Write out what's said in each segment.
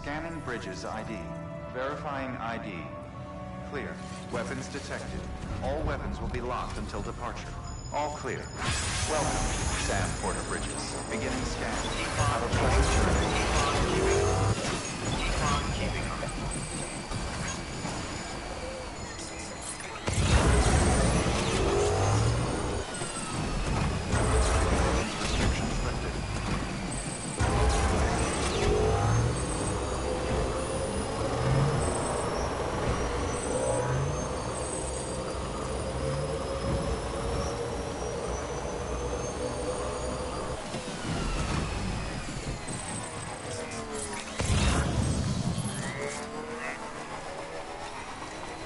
Scanning bridges ID. Verifying ID. Clear. Weapons detected. All weapons will be locked until departure. All clear. Welcome, Sam Porter Bridges. Beginning scan. Have a pleasant journey. Keep on keeping on. Restrictions lifted.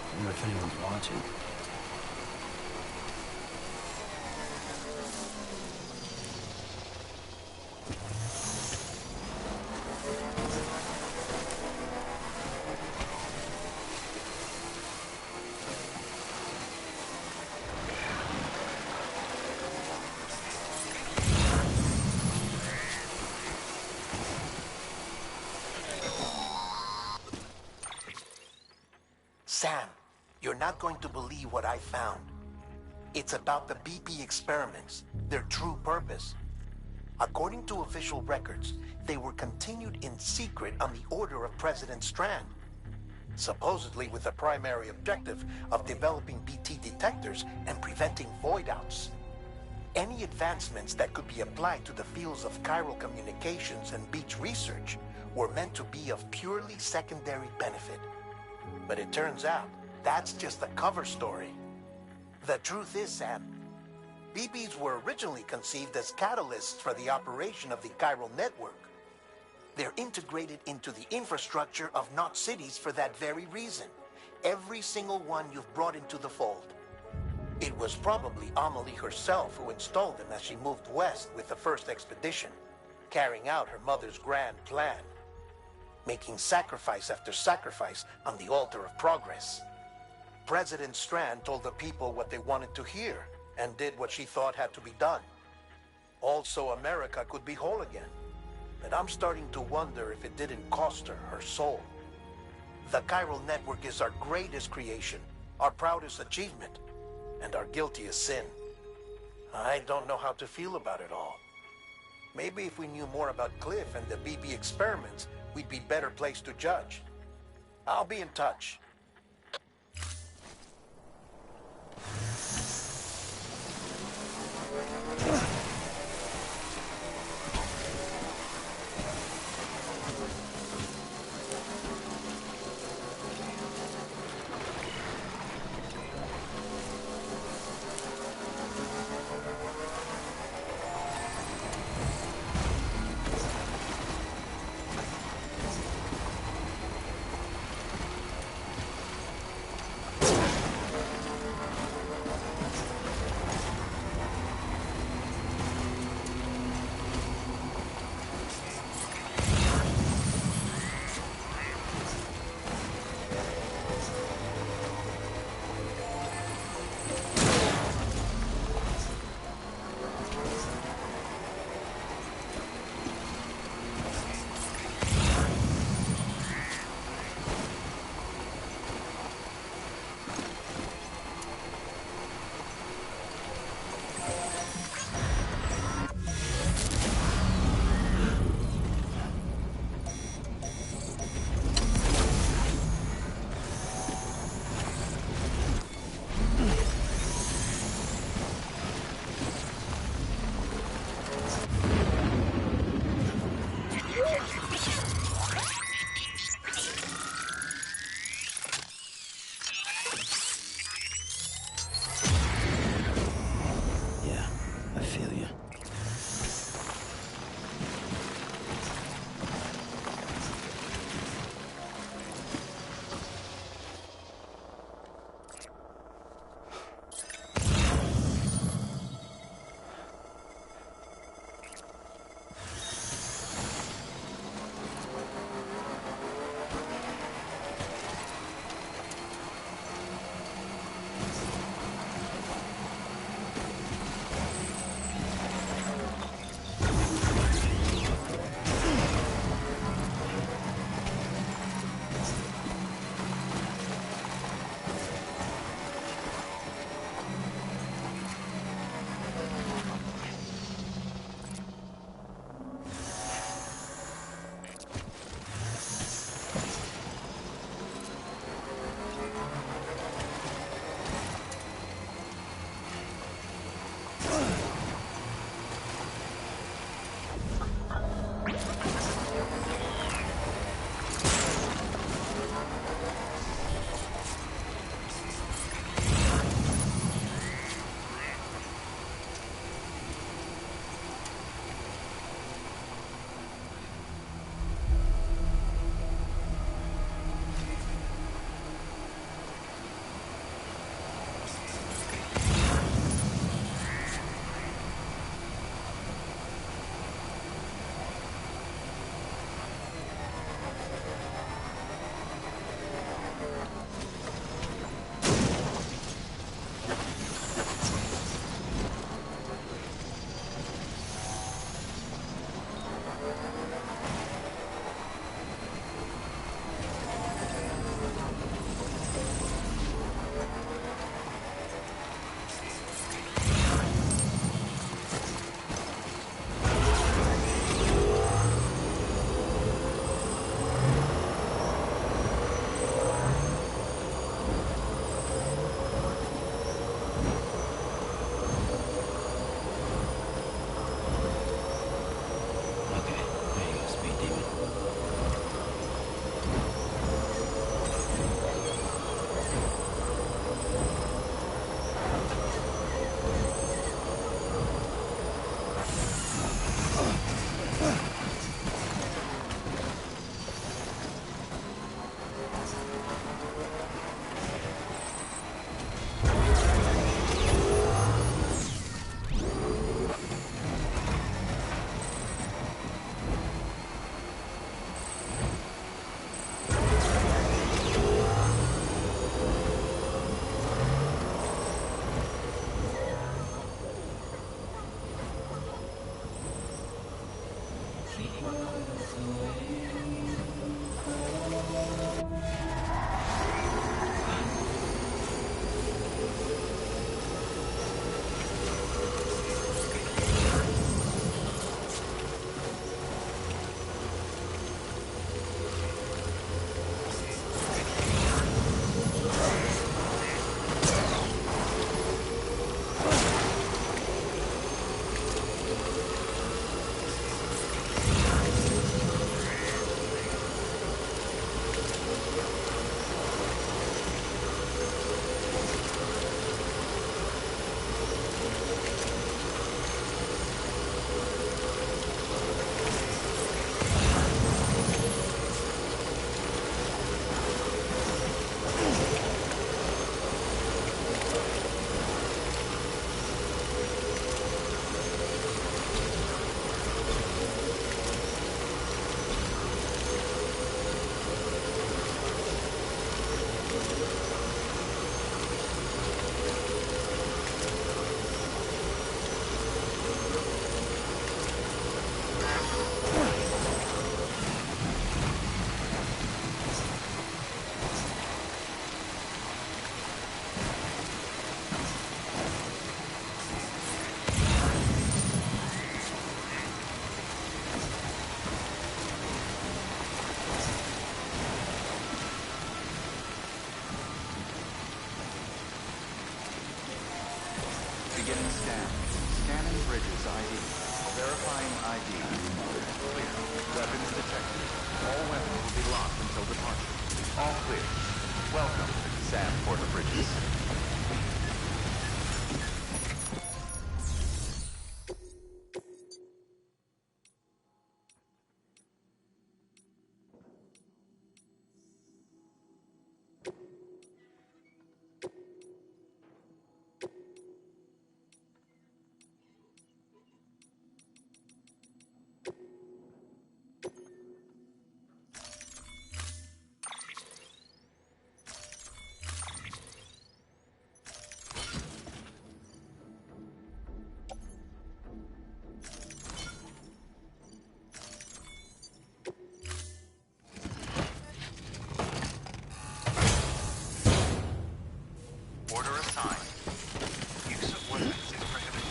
I wonder if anyone's watching. Sam, you're not going to believe what I found. It's about the BP experiments, their true purpose. According to official records, they were continued in secret on the order of President Strand, supposedly with the primary objective of developing BT detectors and preventing void-outs. Any advancements that could be applied to the fields of chiral communications and beach research were meant to be of purely secondary benefit. But it turns out, that's just a cover story. The truth is, Sam, BBs were originally conceived as catalysts for the operation of the chiral network. They're integrated into the infrastructure of Knot cities for that very reason. Every single one you've brought into the fold. It was probably Amelie herself who installed them as she moved west with the first expedition, carrying out her mother's grand plan, making sacrifice after sacrifice on the altar of progress. President Strand told the people what they wanted to hear and did what she thought had to be done. Also, America could be whole again. But I'm starting to wonder if it didn't cost her her soul. The chiral network is our greatest creation, our proudest achievement, and our guiltiest sin. I don't know how to feel about it all. Maybe if we knew more about Cliff and the BB experiments, we'd be better placed to judge. I'll be in touch. Beginning scan. Scanning bridges ID. Verifying ID. Clear. Weapons detected. All weapons will be locked until departure. All clear. Welcome, Sam Porter Bridges. Order assigned. Use of weapons is prohibited.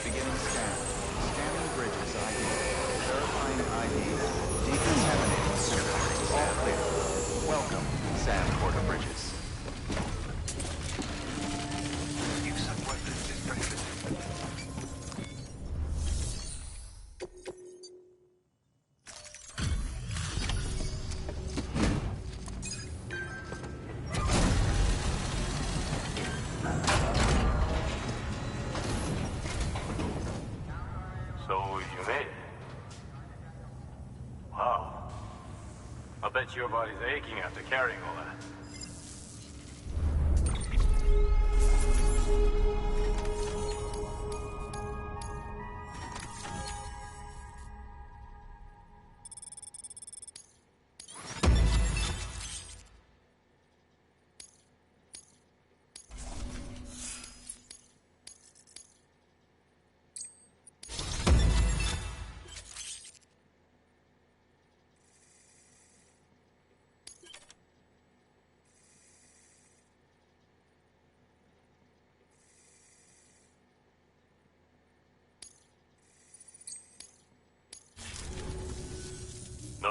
Beginning scan. Scanning bridges ID. Verifying ID. Decontaminating systems. All clear. Welcome, Sam Porter Bridges. Use of weapons is prohibited. So you made it. Wow. I bet your body's aching after carrying all that.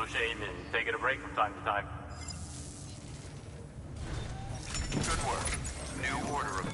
No shame in taking a break from time to time. Good work. New order of...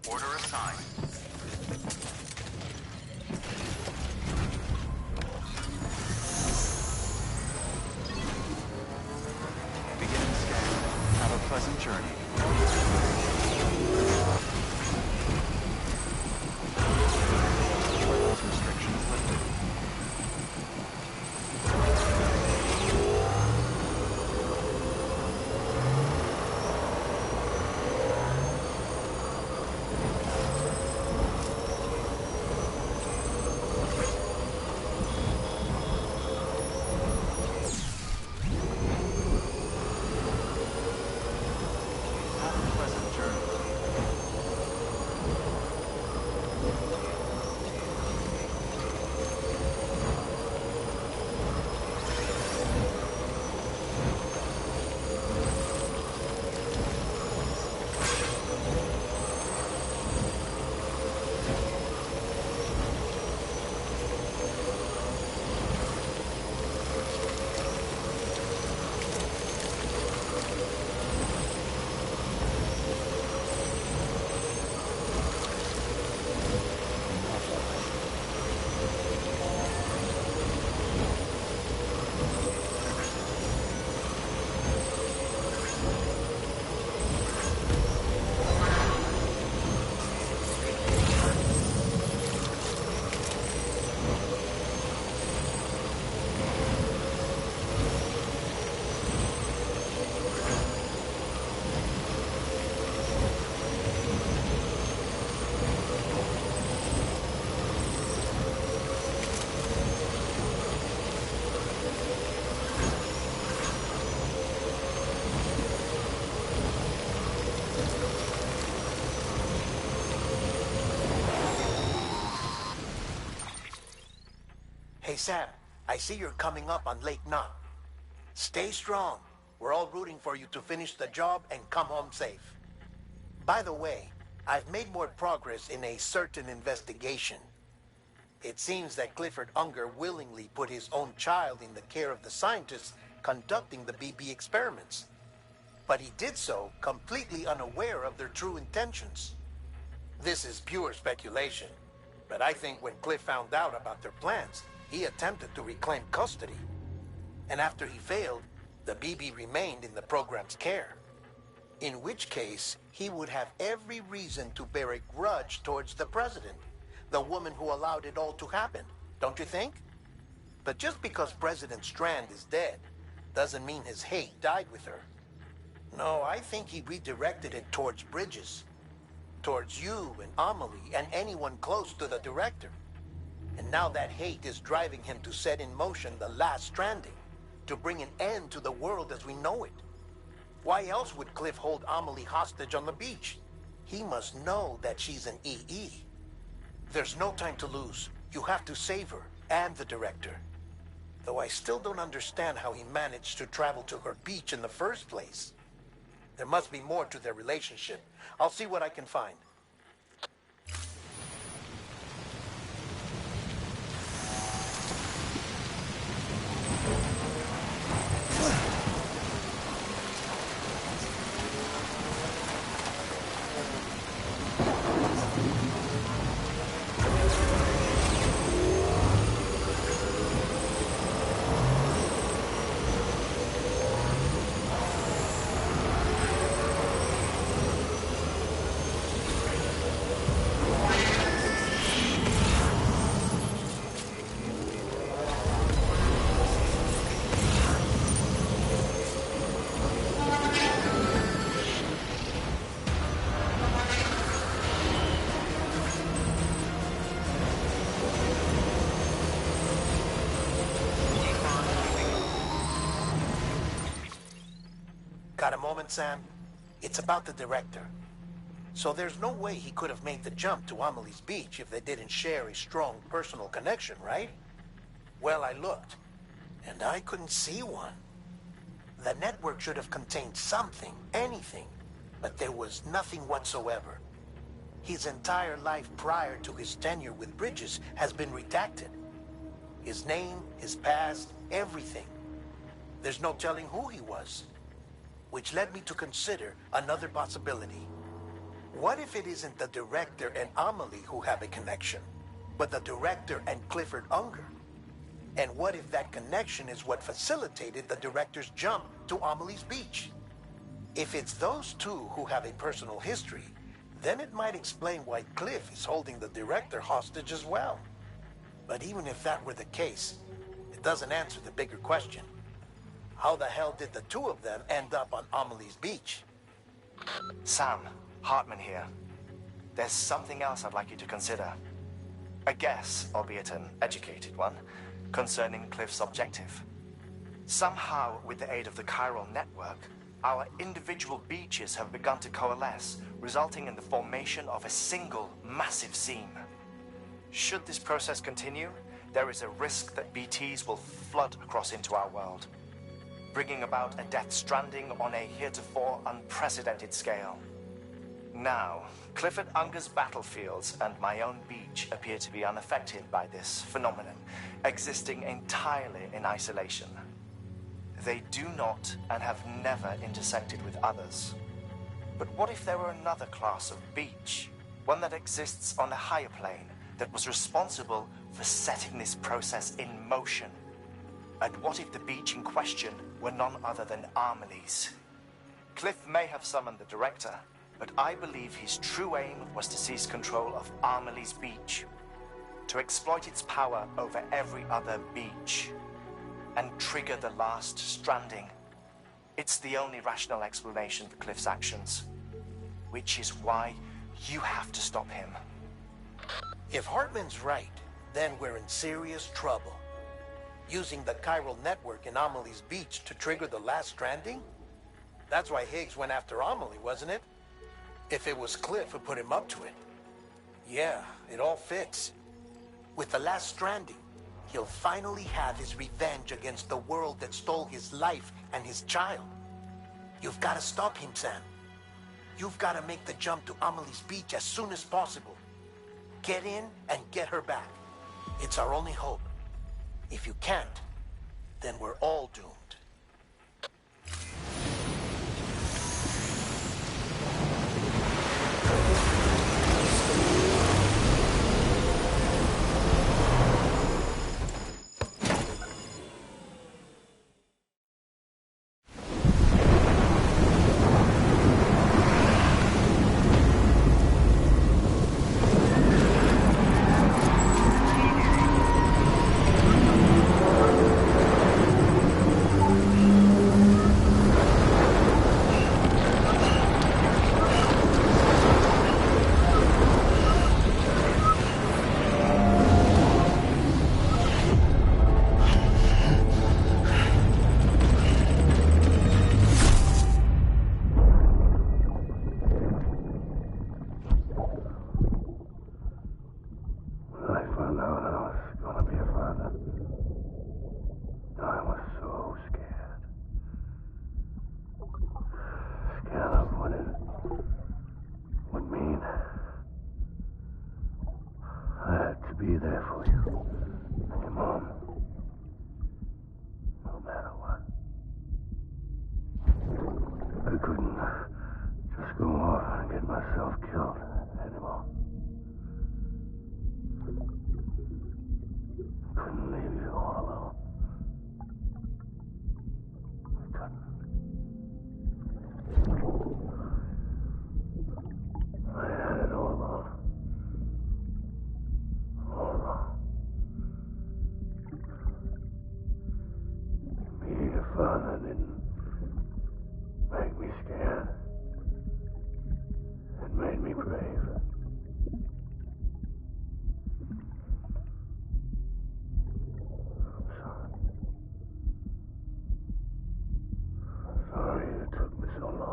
Order assigned. Beginning scan. Have a pleasant journey. Restrictions lifted. Have a pleasant journey. Hey, Sam, I see you're coming up on Lake Knot. Stay strong. We're all rooting for you to finish the job and come home safe. By the way, I've made more progress in a certain investigation. It seems that Clifford Unger willingly put his own child in the care of the scientists conducting the BB experiments. But he did so completely unaware of their true intentions. This is pure speculation, but I think when Cliff found out about their plans, he attempted to reclaim custody. And after he failed, the BB remained in the program's care. In which case, he would have every reason to bear a grudge towards the president, the woman who allowed it all to happen, don't you think? But just because President Strand is dead, doesn't mean his hate died with her. No, I think he redirected it towards Bridges. Towards you and Amelie and anyone close to the director. And now that hate is driving him to set in motion the last stranding, to bring an end to the world as we know it. Why else would Cliff hold Amelie hostage on the beach? He must know that she's an EE. There's no time to lose. You have to save her and the director. Though I still don't understand how he managed to travel to her beach in the first place. There must be more to their relationship. I'll see what I can find. moment, Sam? It's about the director. So there's no way he could have made the jump to Amelie's Beach if they didn't share a strong personal connection, right? Well, I looked, and I couldn't see one. The network should have contained something, anything, but there was nothing whatsoever. His entire life prior to his tenure with Bridges has been redacted. His name, his past, everything. There's no telling who he was. Which led me to consider another possibility. What if it isn't the director and Amelie who have a connection, but the director and Clifford Unger? And what if that connection is what facilitated the director's jump to Amelie's Beach? If it's those two who have a personal history, then it might explain why Cliff is holding the director hostage as well. But even if that were the case, it doesn't answer the bigger question. How the hell did the two of them end up on Amelie's Beach? Sam, Hartman here. There's something else I'd like you to consider. A guess, albeit an educated one, concerning Cliff's objective. Somehow, with the aid of the chiral network, our individual beaches have begun to coalesce, resulting in the formation of a single massive seam. Should this process continue, there is a risk that BTs will flood across into our world, bringing about a death stranding on a heretofore unprecedented scale. Now, Clifford Unger's battlefields and my own beach appear to be unaffected by this phenomenon, existing entirely in isolation. They do not and have never intersected with others. But what if there were another class of beach, one that exists on a higher plane, that was responsible for setting this process in motion? And what if the beach in question were none other than Amelie's? Cliff may have summoned the director, but I believe his true aim was to seize control of Amelie's Beach, to exploit its power over every other beach, and trigger the last stranding. It's the only rational explanation for Cliff's actions, which is why you have to stop him. If Hartman's right, then we're in serious trouble. Using the chiral network in Amelie's Beach to trigger the last stranding? That's why Higgs went after Amelie, wasn't it? If it was Cliff who put him up to it. Yeah, it all fits. With the last stranding, he'll finally have his revenge against the world that stole his life and his child. You've got to stop him, Sam. You've got to make the jump to Amelie's Beach as soon as possible. Get in and get her back. It's our only hope. If you can't, then we're all doomed. Be there for you and your mom, no matter what. I couldn't just go off and get myself killed anymore. Couldn't leave you all alone. I couldn't. I had it all wrong. All wrong. Being a father didn't make me scared. It made me brave. I'm sorry. I'm sorry it took me so long.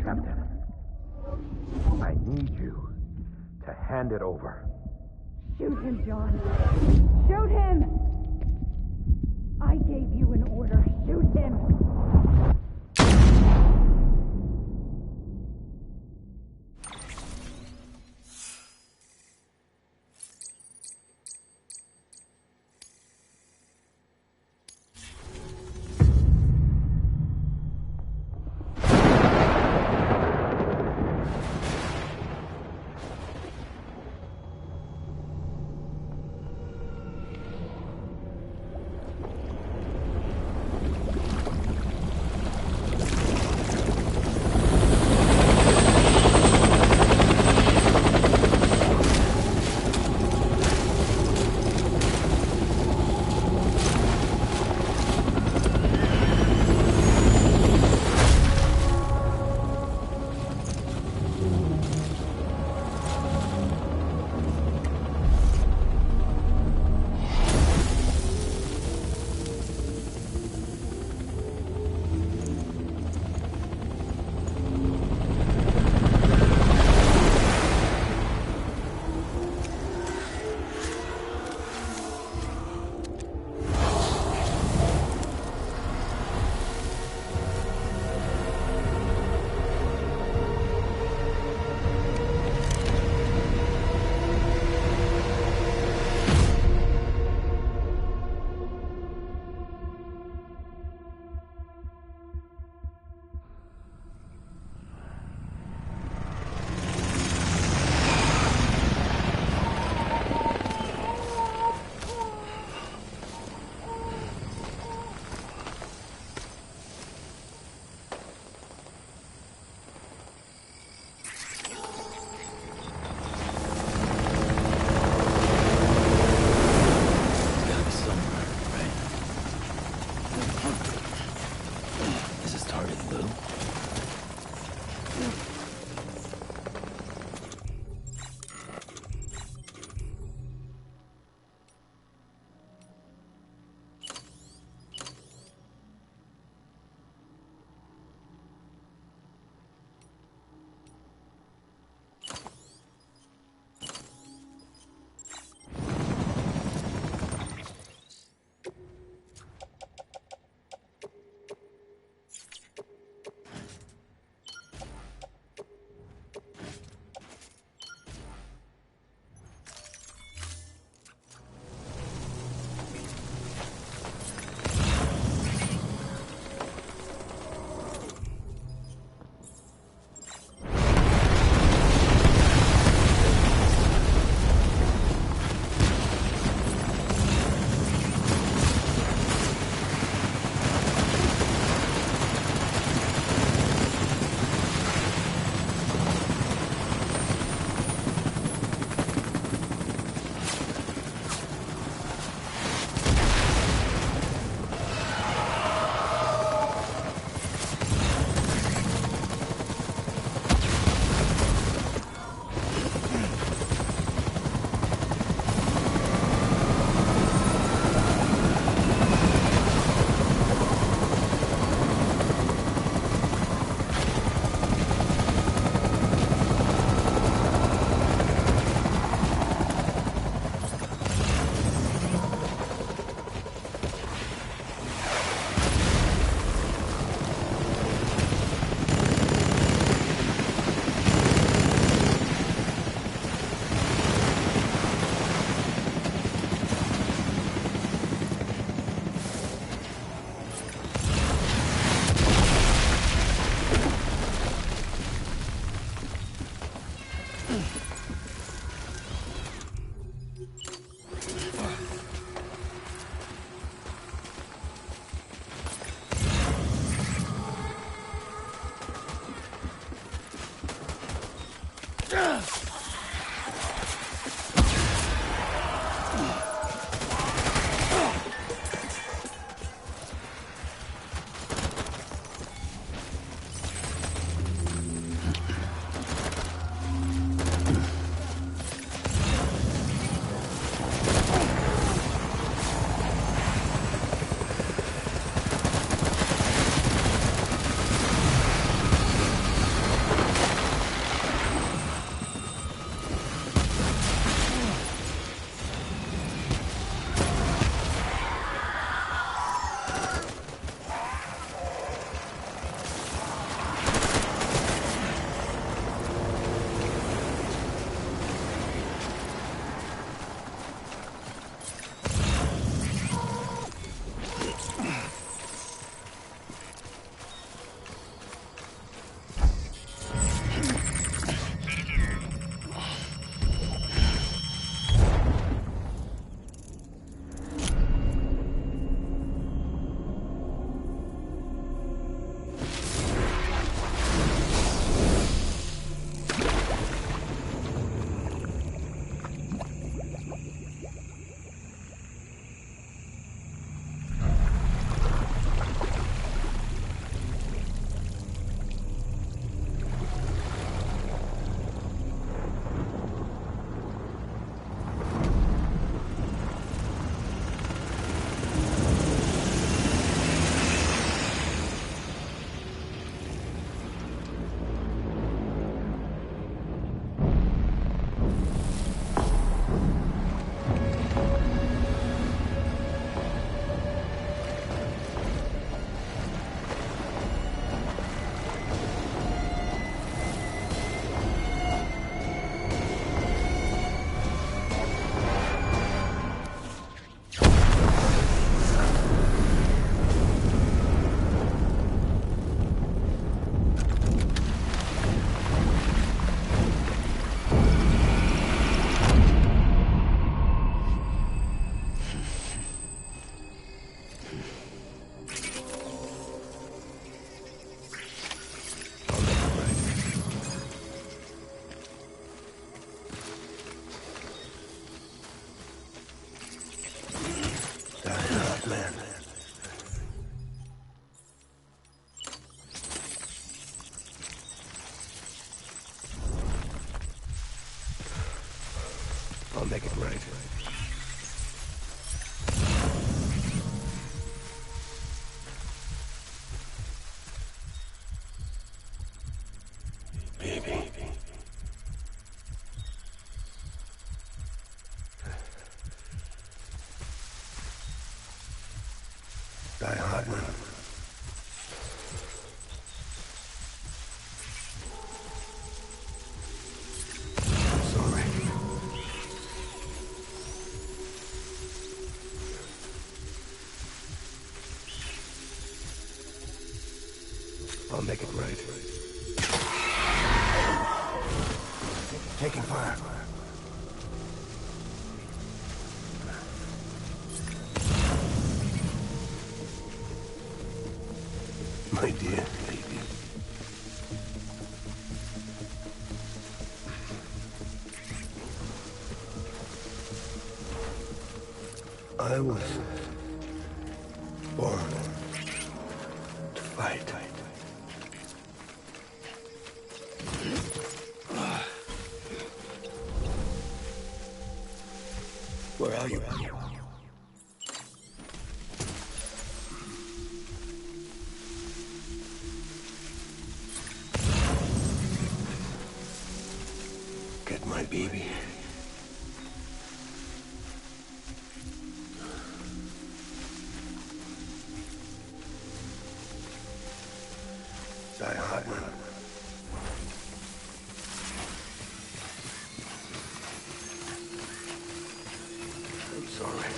accepted. I need you to hand it over. Shoot him, John. Shoot him! I gave you an order. Shoot him! I'll make it right. Taking fire. My dear baby. I was born to fight. Where are you? Get my baby. Die Hartman. I'm sorry.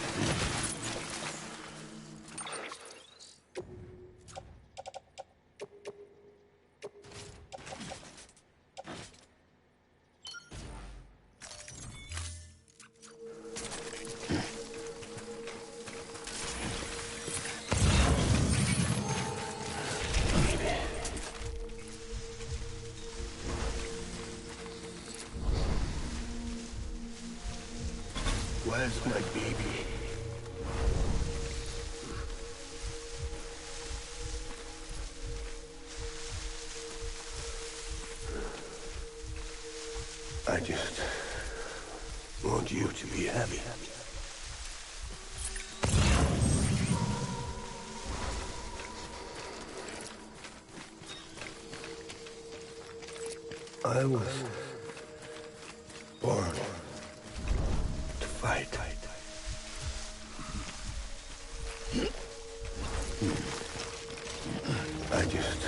Where's my baby? I just want you to be happy. I was born to fight. I just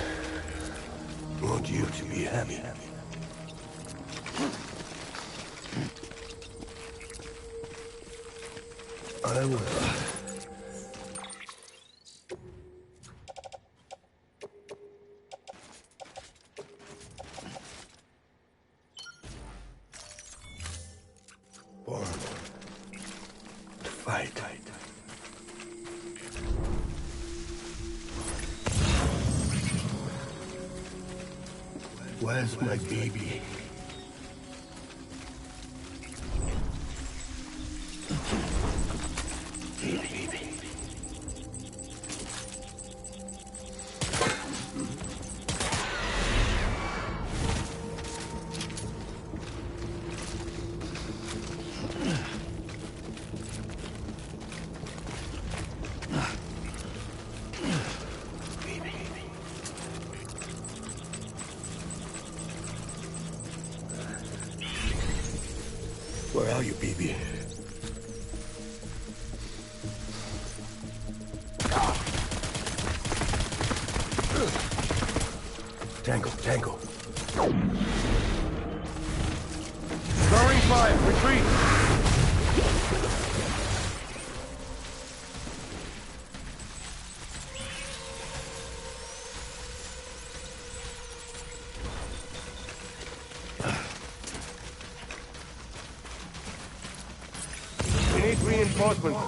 want you to be happy. I was born to fight. Where's my baby? Baby. Where are you, baby? Tango. Throwing fire, retreat! We need reinforcements.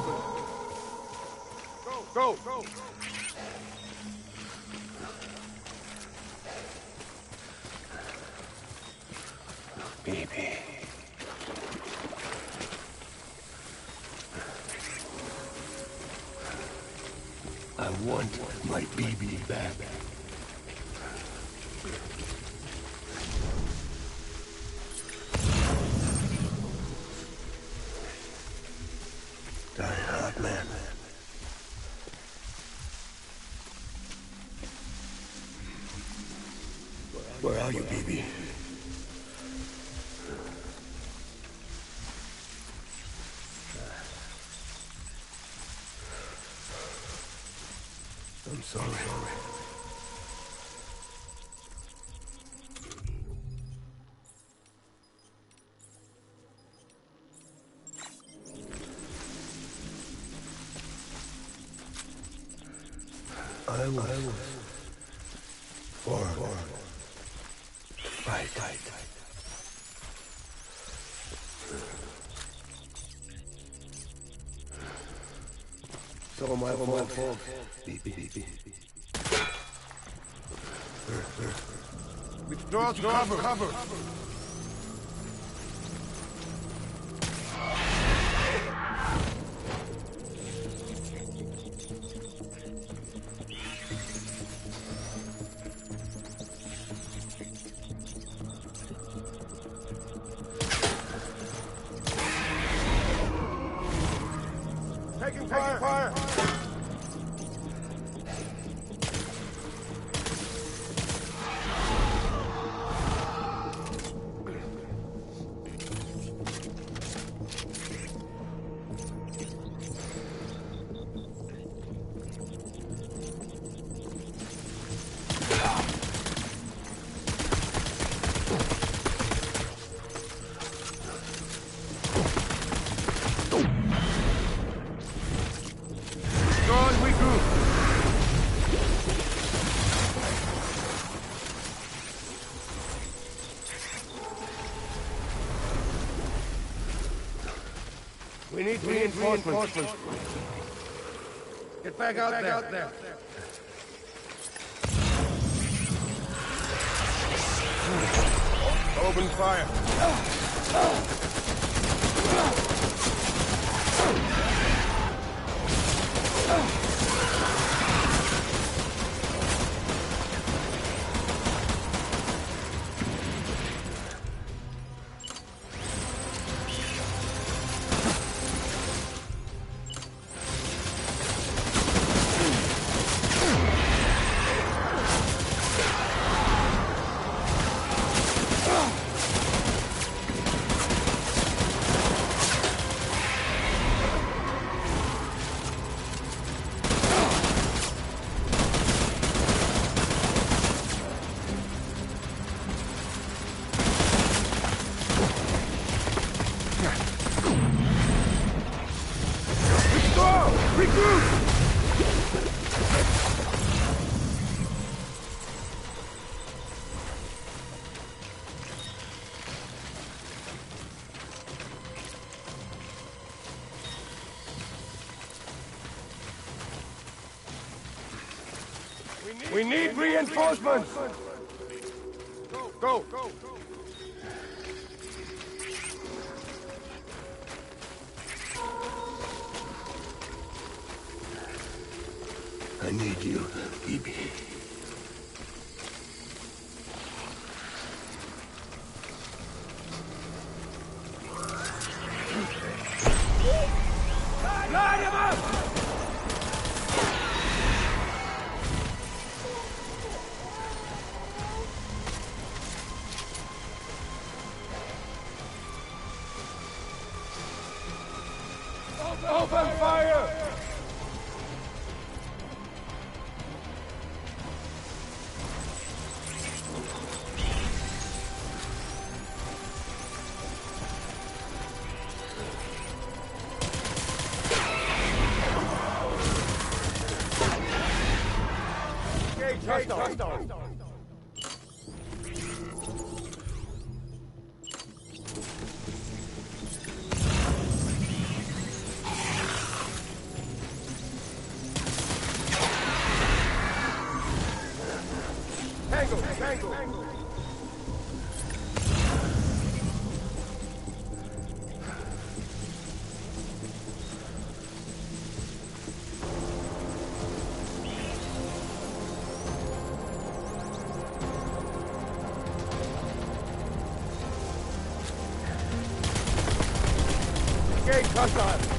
Go! Baby. I want my baby back. Die hard, man. Where are you, baby? I'm sorry. I was Forward. Right. So my fault. Beep. Withdraw to cover. Taking fire. We need reinforcements. Get back out there. Open fire. We need reinforcements! Go! I need you, Phoebe. Line him up! Open fire! Touchdown! Tango! Gate hostile!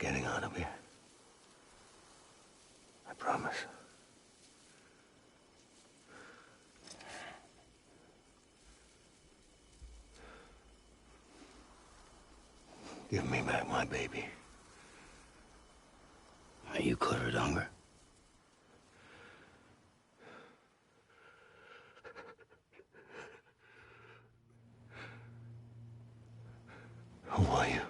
getting out of here. I promise. Give me back my baby. Are you cleared, Unger? Who are you?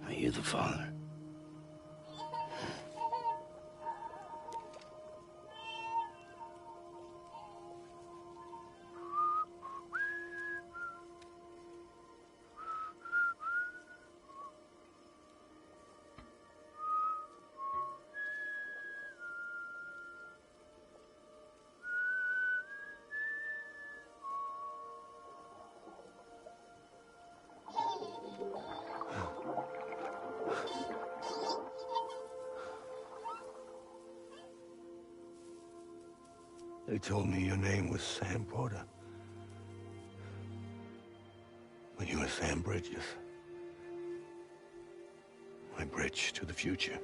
Are you the father? They told me your name was Sam Porter. But you were Sam Bridges. My bridge to the future.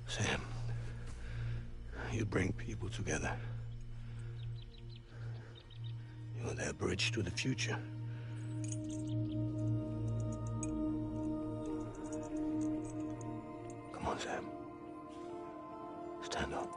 Sam, you bring people together. You're their bridge to the future. Come on, Sam. Stand up.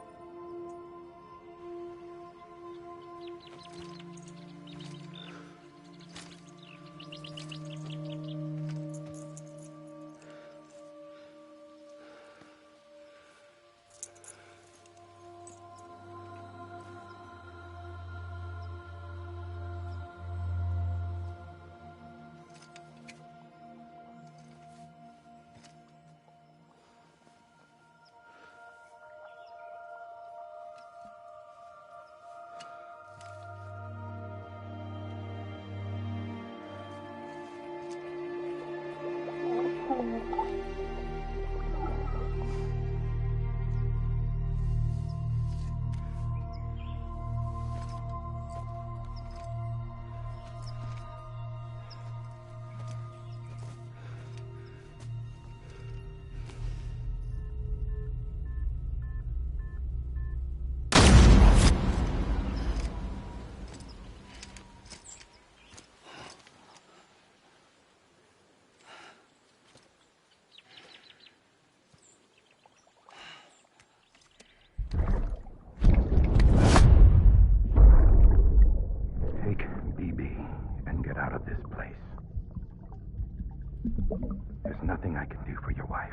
There's nothing I can do for your wife.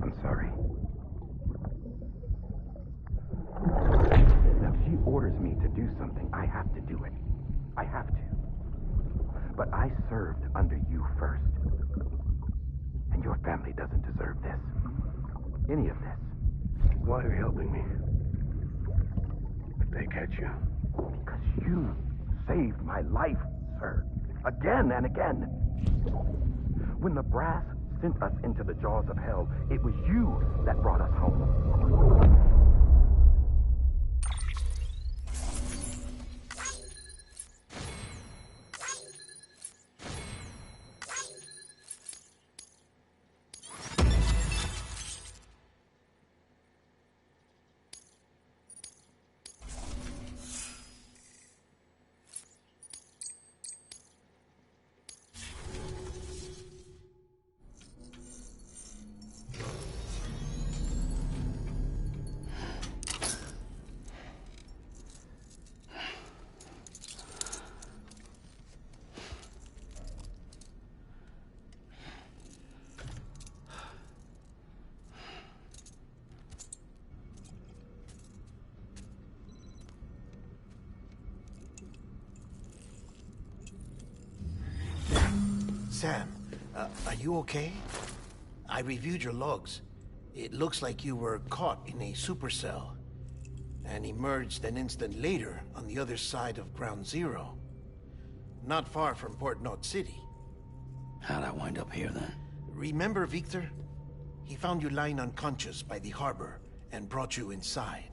I'm sorry. Now, if she orders me to do something, I have to do it. I have to. But I served under you first. And your family doesn't deserve this. Any of this. Why are you helping me? If they catch you. Because you saved my life, sir. Again and again. When the brass sent us into the jaws of hell, it was you that brought us home. Sam, are you okay? I reviewed your logs. It looks like you were caught in a supercell. and emerged an instant later on the other side of Ground Zero. Not far from Port Knot City. How'd I wind up here then? Remember Victor? He found you lying unconscious by the harbor and brought you inside.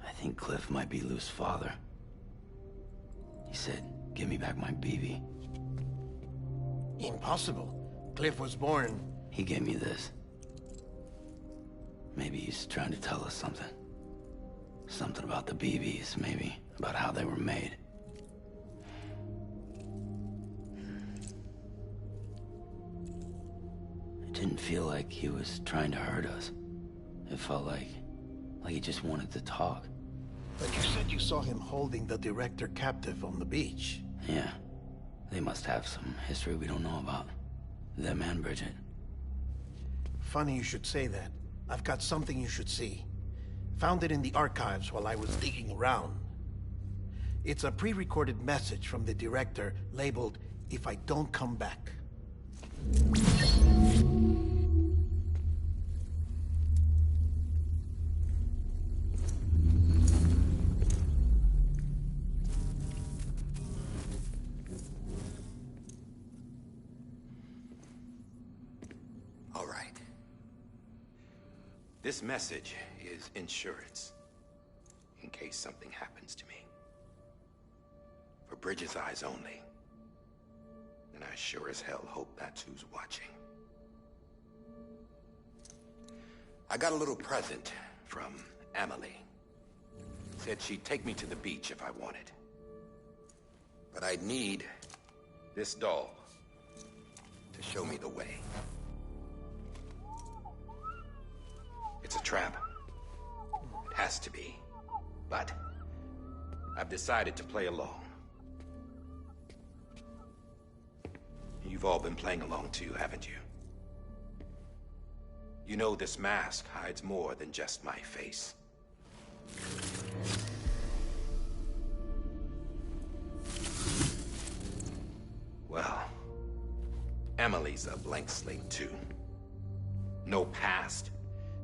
I think Cliff might be Lou's father. He said, give me back my BB. Impossible. Cliff was born... He gave me this. Maybe he's trying to tell us something. Something about the BBs, maybe. About how they were made. It didn't feel like he was trying to hurt us. It felt like he just wanted to talk. But you said you saw him holding the director captive on the beach. Yeah. They must have some history we don't know about. Them and Bridget. Funny you should say that. I've got something you should see. Found it in the archives while I was digging around. It's a pre-recorded message from the director labeled, "If I don't come back." All right. This message is insurance, in case something happens to me. For Bridget's eyes only. And I sure as hell hope that's who's watching. I got a little present from Emily. Said she'd take me to the beach if I wanted. But I'd need this doll to show me the way. It's a trap. It has to be. But I've decided to play along. You've all been playing along too, haven't you? You know this mask hides more than just my face. Well, Emily's a blank slate too. No past,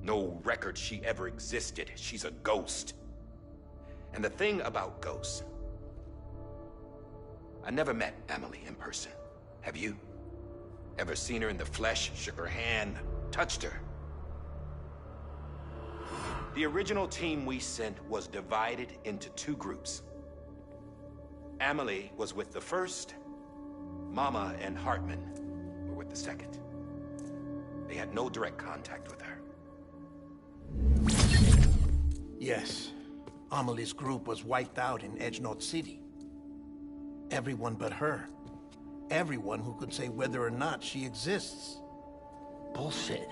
no record she ever existed. She's a ghost. And the thing about ghosts, I never met Emily in person. Have you? Ever seen her in the flesh, shook her hand, touched her? The original team we sent was divided into two groups. Emily was with the first. Mama and Hartman were with the second. They had no direct contact with her. Yes. Amelie's group was wiped out in Edge Knot City. Everyone but her. Everyone who could say whether or not she exists. Bullshit.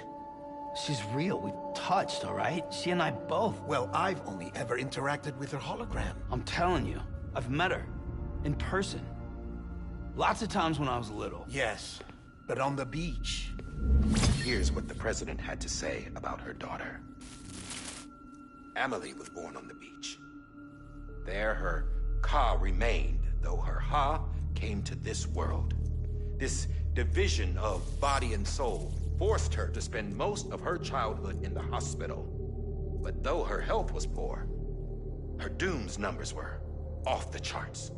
She's real. We touched, all right? She and I both. Well, I've only ever interacted with her hologram. I'm telling you, I've met her. In person. Lots of times when I was little. Yes, but on the beach. Here's what the president had to say about her daughter. Emily was born on the beach. There her Ka remained, though her Ha came to this world. This division of body and soul forced her to spend most of her childhood in the hospital. But though her health was poor, her Doom's numbers were off the charts.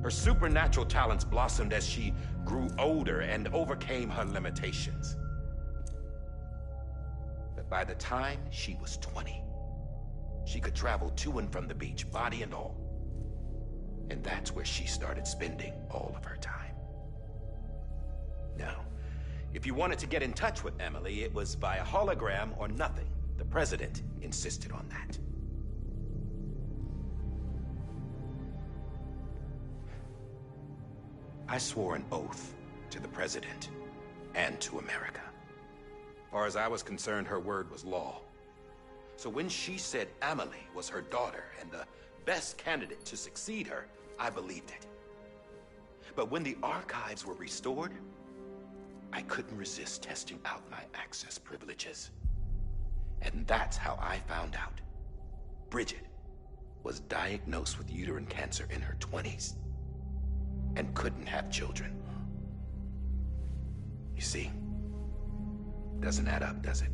Her supernatural talents blossomed as she grew older and overcame her limitations. But by the time she was 20, she could travel to and from the beach, body and all. And that's where she started spending all of her time. Now, if you wanted to get in touch with Emily, it was via hologram or nothing. The president insisted on that. I swore an oath to the president and to America. As far as I was concerned, her word was law. So when she said Emily was her daughter and the best candidate to succeed her, I believed it. But when the archives were restored, I couldn't resist testing out my access privileges. And that's how I found out. Bridget was diagnosed with uterine cancer in her 20s and couldn't have children. You see, doesn't add up, does it?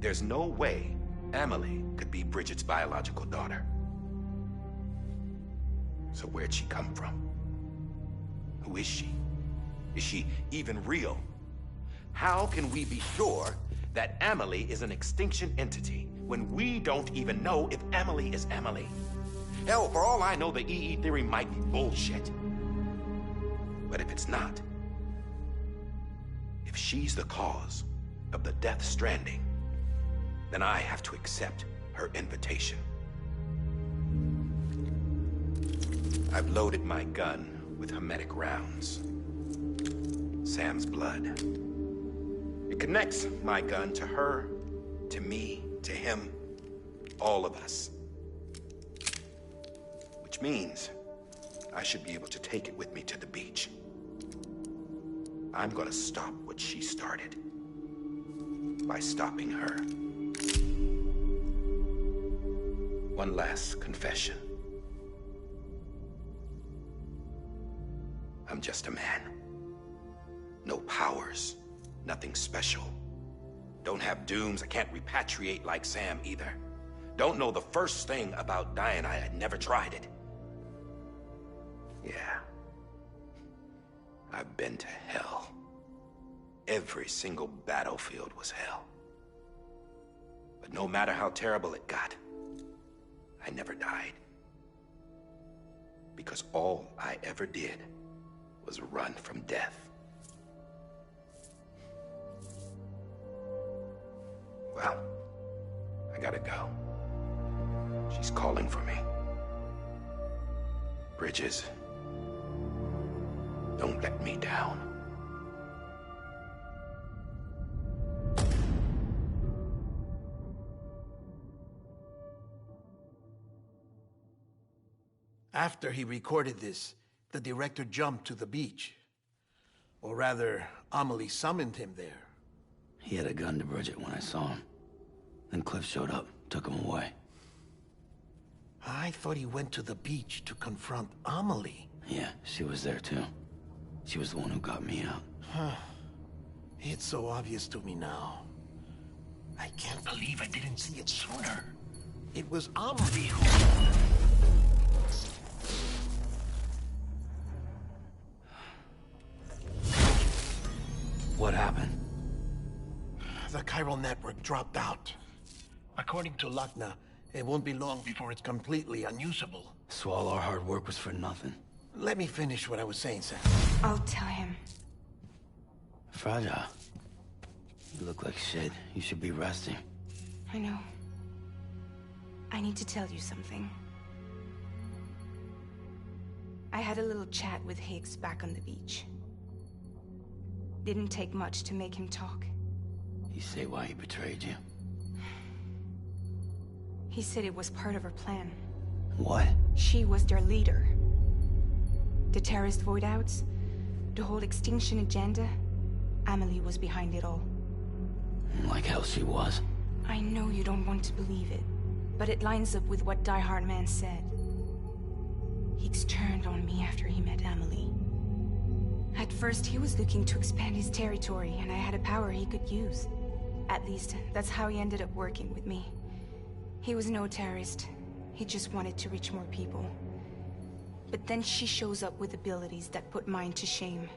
There's no way Amelie could be Bridget's biological daughter. So where'd she come from? Who is she? Is she even real? How can we be sure that Amelie is an extinction entity when we don't even know if Amelie is Amelie? Hell, for all I know, the EE theory might be bullshit. But if it's not, if she's the cause of the Death Stranding, then I have to accept her invitation. I've loaded my gun with hermetic rounds. Sam's blood. It connects my gun to her, to me, to him, all of us. Which means I should be able to take it with me to the beach. I'm gonna stop what she started by stopping her. One last confession. I'm just a man. No powers, nothing special. Don't have dooms, I can't repatriate like Sam either. Don't know the first thing about dying, I had never tried it. Yeah. I've been to hell. Every single battlefield was hell. But no matter how terrible it got, I never died. Because all I ever did was run from death. Well, I gotta go. She's calling for me. Bridges, don't let me down. After he recorded this, the director jumped to the beach. Or rather, Amelie summoned him there. He had a gun to Bridget when I saw him. Then Cliff showed up, took him away. I thought he went to the beach to confront Amelie. Yeah, she was there too. She was the one who got me out. It's so obvious to me now. I can't believe I didn't see it sooner. It was Amelie who... What happened? The chiral network dropped out. According to Lachna, it won't be long before it's completely unusable. So all our hard work was for nothing. Let me finish what I was saying, Sam. I'll tell him. Fragile. You look like shit. You should be resting. I know. I need to tell you something. I had a little chat with Higgs back on the beach. Didn't take much to make him talk. You say why he betrayed you? He said it was part of her plan. What? She was their leader. The terrorist void-outs, the whole extinction agenda, Amelie was behind it all. Like hell she was. I know you don't want to believe it, but it lines up with what Die Hard Man said. Higgs turned on me after he met Amelie. At first, he was looking to expand his territory, and I had a power he could use. At least, that's how he ended up working with me. He was no terrorist. He just wanted to reach more people. But then she shows up with abilities that put mine to shame.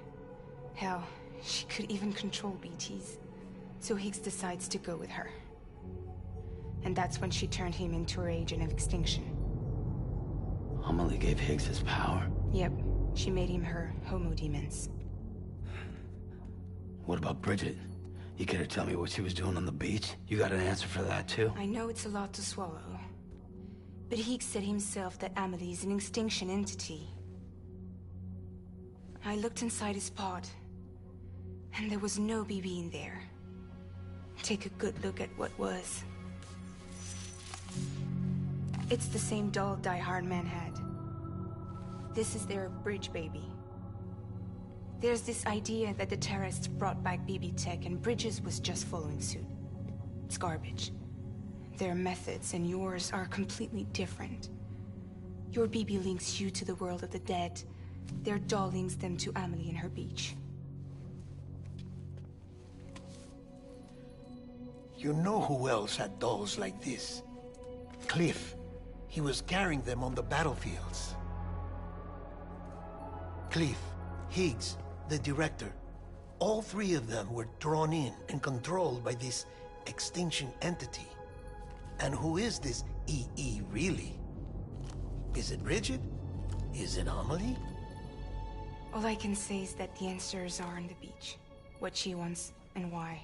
Hell, she could even control BTs. So Higgs decides to go with her. And that's when she turned him into her agent of extinction. Amelie gave Higgs his power? Yep. She made him her homo demons. What about Bridget? You care to tell me what she was doing on the beach? You got an answer for that too? I know it's a lot to swallow. But Higgs said himself that Amelie is an extinction entity. I looked inside his pod, and there was no BB in there. Take a good look at what was. It's the same doll Die Hard Man had. This is their bridge baby. There's this idea that the terrorists brought back BB tech and Bridges was just following suit. It's garbage. Their methods and yours are completely different. Your BB links you to the world of the dead. Their doll links them to Amelie and her beach. You know who else had dolls like this? Cliff. He was carrying them on the battlefields. Cliff, Higgs, the director. All three of them were drawn in and controlled by this extinction entity. And who is this EE really? Is it Bridget? Is it Amelie? All I can say is that the answers are on the beach. What she wants and why.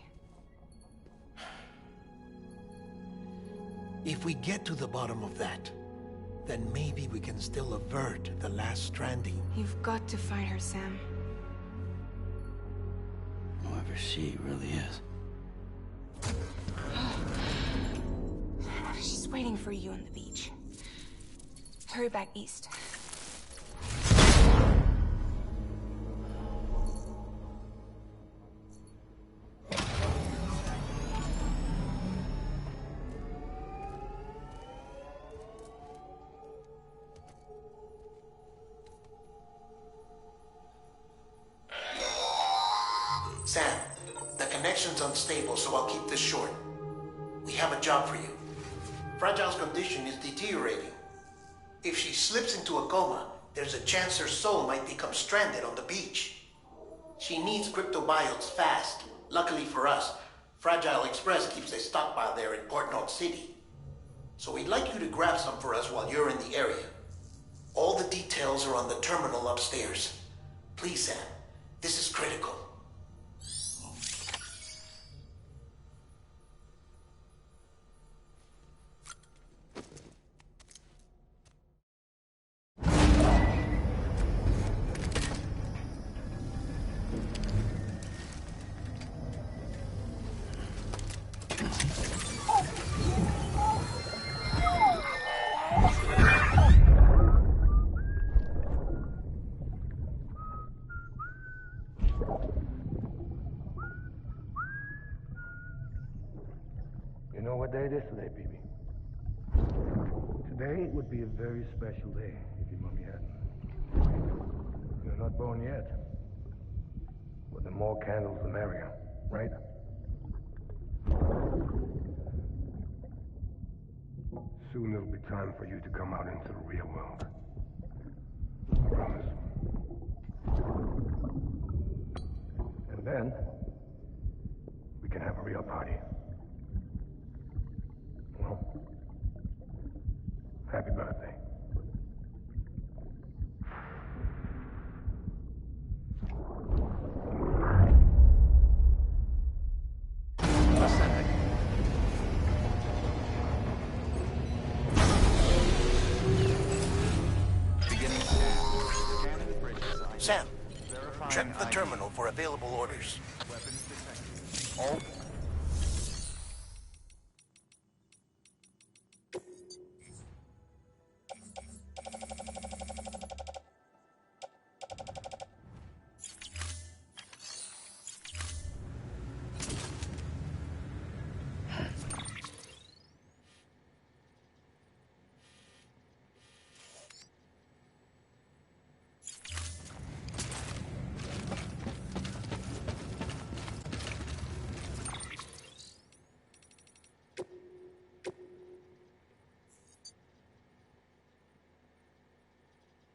If we get to the bottom of that, then maybe we can still avert the last stranding. You've got to find her, Sam. Whoever she really is. She's waiting for you on the beach. Hurry back east. Sam, the connection's unstable, so I'll keep this short. We have a job for you. Fragile's condition is deteriorating. If she slips into a coma, there's a chance her soul might become stranded on the beach. She needs cryptobiotes fast. Luckily for us, Fragile Express keeps a stockpile there in Port North City. So we'd like you to grab some for us while you're in the area. All the details are on the terminal upstairs. Please, Sam, this is critical. You know what day it is today, BB? Today would be a very special day if your mommy hadn't. You're not born yet. But the more candles, the merrier, right? Soon it'll be time for you to come out into the real world. I promise. And then, we can have a real party. Well, happy birthday. Beginning scan. Scanning the bridges. Sam, Verifying check the ID. terminal for available orders. Weapons detected. All